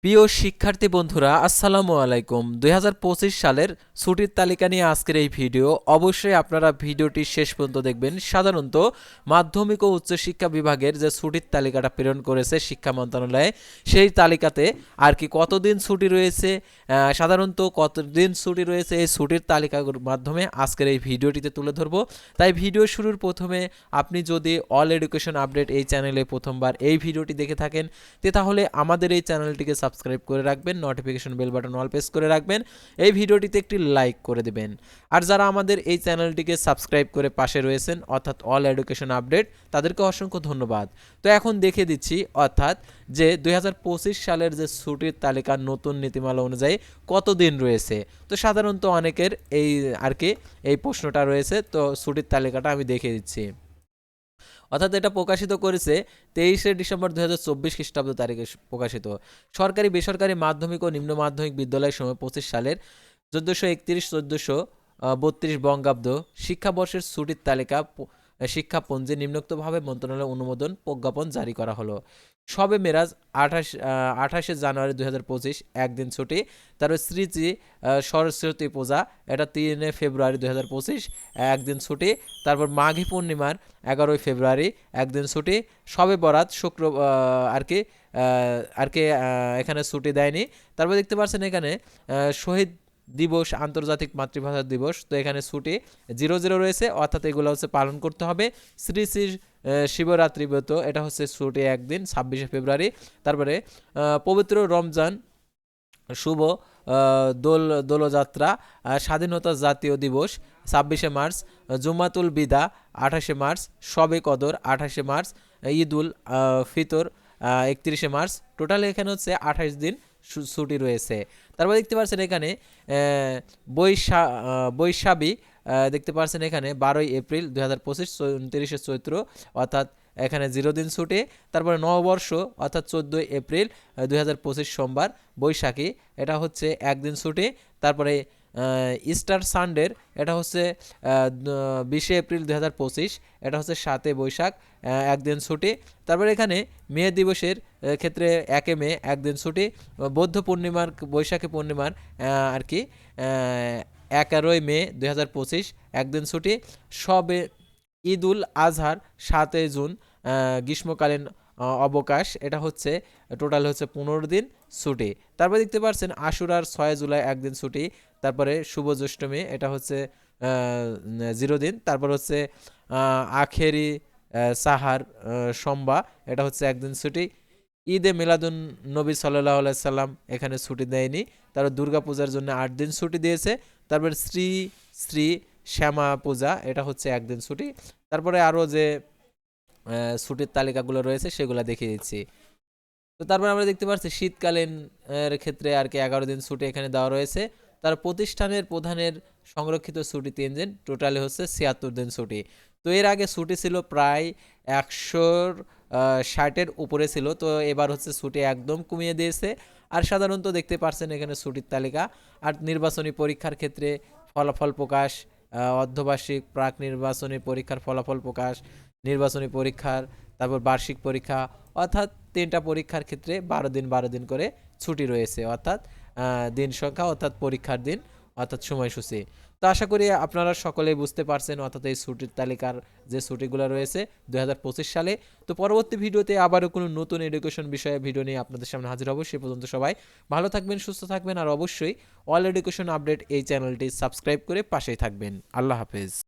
প্রিয় শিক্ষার্থী বন্ধুরা, আসসালামু আলাইকুম। ২০২৫ সালের ছুটির তালিকা নিয়ে আজকের এই ভিডিও। অবশ্যই আপনারা ভিডিওটি শেষ পর্যন্ত দেখবেন। সাধারণত মাধ্যমিক ও উচ্চশিক্ষা বিভাগের যে ছুটির তালিকাটা প্রেরণ করেছে শিক্ষা মন্ত্রণালয়ে, সেই তালিকাতে আর কি কতদিন ছুটি রয়েছে, সাধারণত কতদিন ছুটি রয়েছে, এই ছুটির তালিকার মাধ্যমে আজকের এই ভিডিওটিতে তুলে ধরবো। তাই ভিডিও শুরুর প্রথমে আপনি যদি অল এডুকেশন আপডেট এই চ্যানেলে প্রথমবার এই ভিডিওটি দেখে থাকেন, তাহলে আমাদের এই চ্যানেলটিকে সাবস্ক্রাইব করে রাখবেন, notification bell button all press করে রাখবেন, এই ভিডিওটিতে একটি লাইক করে দেবেন। আর যারা আমাদের এই চ্যানেলটিকে সাবস্ক্রাইব করে পাশে রয়েছেন অর্থাৎ অল এডুকেশন আপডেট, তাদেরকে অসংখ্য ধন্যবাদ। তো এখন দেখে দিচ্ছি অর্থাৎ যে ২০২৫ সালের যে ছুটির তালিকার নতুন নীতিমালা অনুযায়ী কতদিন রয়েছে। তো সাধারণত অনেকের এই আর কি এই প্রশ্নটা রয়েছে, তো ছুটির তালিকাটা আমি দেখিয়ে দিচ্ছি। অর্থাৎ এটা প্রকাশিত করেছে 23শে ডিসেম্বর 2024 খ্রিস্টাব্দ তারিখে প্রকাশিত। সরকারি বেসরকারি মাধ্যমিক ও নিম্ন মাধ্যমিক বিদ্যালয় সময় 25 সালের 1431-1432 বঙ্গাব্দ শিক্ষাবর্ষের ছুটির তালিকা শিক্ষাপঞ্জে নিম্নোক্তভাবে মন্ত্রণালয়ের অনুমোদন প্রজ্ঞাপন জারি করা হলো। শবে মেরাজ 28শে জানুয়ারি 2025 একদিন ছুটি। তারপর শ্রীজি সরস্বতী পূজা, এটা 3 ফেব্রুয়ারি 2025 একদিন ছুটি। তারপর মাঘী পূর্ণিমার 11 ফেব্রুয়ারি একদিন ছুটি। শবে বরাত শুক্র এখানে ছুটি দেয়নি। তারপর দেখতে পাচ্ছেন এখানে শহীদ দিবস, আন্তর্জাতিক মাতৃভাষা দিবস, তো এখানে ছুটি 00 রয়েছে, অর্থাৎ এগুলো হচ্ছে পালন করতে হবে। শ্রী শ্রী শিবরাত্রি ব্রত, এটা হচ্ছে ছুটি একদিন 26শে ফেব্রুয়ারি। তারপরে পবিত্র রমজান, শুভ দোলযাত্রা, স্বাধীনতা জাতীয় দিবস 26শে মার্চ, জুমাতুল বিদা 28শে মার্চ, শবে কদর 28শে মার্চ, ঈদুল ফিতর 31শে মার্চ। টোটাল এখানে হচ্ছে 28 দিন ছুটি রয়েছে। তারপর দেখতে পাচ্ছেন এখানে বৈশাখী দেখতে পাচ্ছেন এখানে 12ই এপ্রিল 2025 29শে চৈত্র, অর্থাৎ এখানে 0 দিন ছুটি। তারপরে নববর্ষ অর্থাৎ 14ই এপ্রিল 2025 সোমবার বৈশাখী, এটা হচ্ছে একদিন ছুটি। তারপরে ইস্টার সানডের, এটা হচ্ছে 20শে এপ্রিল 2025, এটা হচ্ছে 7 বৈশাখ একদিন ছুটি। তারপরে এখানে মে দিবসের ক্ষেত্রে 1 মে একদিন ছুটি। বৌদ্ধ পূর্ণিমার, বৈশাখী পূর্ণিমার আর কি 11 মে 2025 একদিন ছুটি। সবে ঈদুল আজহার 7 জুন গ্রীষ্মকালীন অবকাশ, এটা হচ্ছে টোটাল হচ্ছে 15 দিন ছুটি। তারপর দেখতে পাচ্ছেন আশুরার 6 জুলাই একদিন ছুটি। তারপরে শুভ জ্যৈষ্ঠমী, এটা হচ্ছে 0 দিন। তারপর হচ্ছে আখেরি সাহার সোমবা, এটা হচ্ছে একদিন ছুটি। ঈদে মিলাদুন নবী সাল্লাল্লাহু আলাইহি সাল্লাম এখানে ছুটি দেয়নি। তারপর দুর্গা পূজার জন্য 8 দিন ছুটি দিয়েছে। তারপর শ্রী শ্রী শ্যামা পূজা, এটা হচ্ছে একদিন ছুটি। তারপরে আরও যে ছুটির তালিকাগুলো রয়েছে সেগুলো দেখিয়ে দিচ্ছি। তো তারপর আমরা দেখতে পাচ্ছি শীতকালীন এর ক্ষেত্রে আর কি 11 দিন ছুটি এখানে দেওয়া রয়েছে। তার প্রতিষ্ঠানের প্রধানের সংরক্ষিত ছুটি 3 দিন, টোটালি হচ্ছে 76 দিন ছুটি। তো এর আগে ছুটি ছিল প্রায় 160-এর উপরে ছিল, তো এবার হচ্ছে ছুটি একদম কমিয়ে দিয়েছে। আর সাধারণত দেখতে পাচ্ছেন এখানে ছুটির তালিকা। আর নির্বাচনী পরীক্ষার ক্ষেত্রে ফলাফল প্রকাশ, অর্ধবার্ষিক, প্রাক নির্বাচনী পরীক্ষার ফলাফল প্রকাশ, নির্বাচনী পরীক্ষার, তারপর বার্ষিক পরীক্ষা, অর্থাৎ 3টা পরীক্ষার ক্ষেত্রে 12 দিন করে ছুটি রয়েছে, অর্থাৎ দিন সংখ্যা অর্থাৎ পরীক্ষার দিন অর্থাৎ সময়সূচি। তো আশা করি আপনারা সকলেই বুঝতে পারছেন অর্থাৎ এই ছুটির তালিকার যে ছুটিগুলো রয়েছে 2025 সালে। তো পরবর্তী ভিডিওতে আবারও কোনো নতুন এডুকেশন বিষয়ে ভিডিও নিয়ে আপনাদের সামনে হাজির হব। সে পর্যন্ত সবাই ভালো থাকবেন, সুস্থ থাকবেন, আর অবশ্যই অল এডুকেশন আপডেট এই চ্যানেলটি সাবস্ক্রাইব করে পাশেই থাকবেন। আল্লাহ হাফেজ।